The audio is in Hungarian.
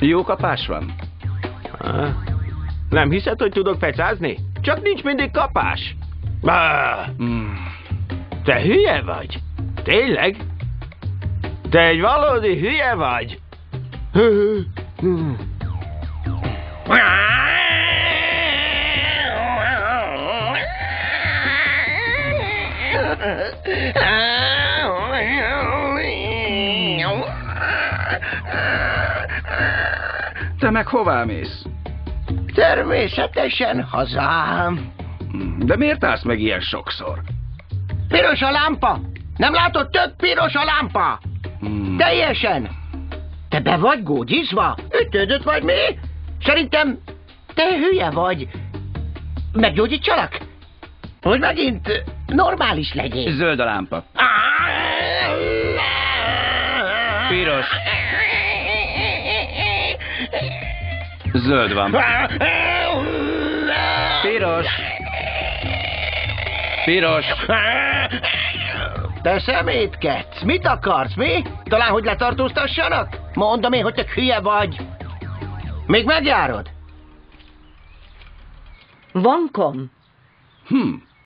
Jó kapás van? Nem hiszed, hogy tudok pecázni? Csak nincs mindig kapás. Te hülye vagy? Tényleg? Te egy valódi hülye vagy? Te meg hová mész? Természetesen hazám. De miért állsz meg ilyen sokszor? Piros a lámpa! Nem látod, tök piros a lámpa! Teljesen! Te be vagy gógyizva? Ütődött vagy mi? Szerintem te hülye vagy. Meggyógyítsalak? Hogy megint normális legyél. Zöld a lámpa. Piros. Zöld van. Piros. Piros. Te szemétkedsz! Mit akarsz, mi? Talán, hogy letartóztassanak? Mondom én, hogy te hülye vagy. Még megjárod? Van kom.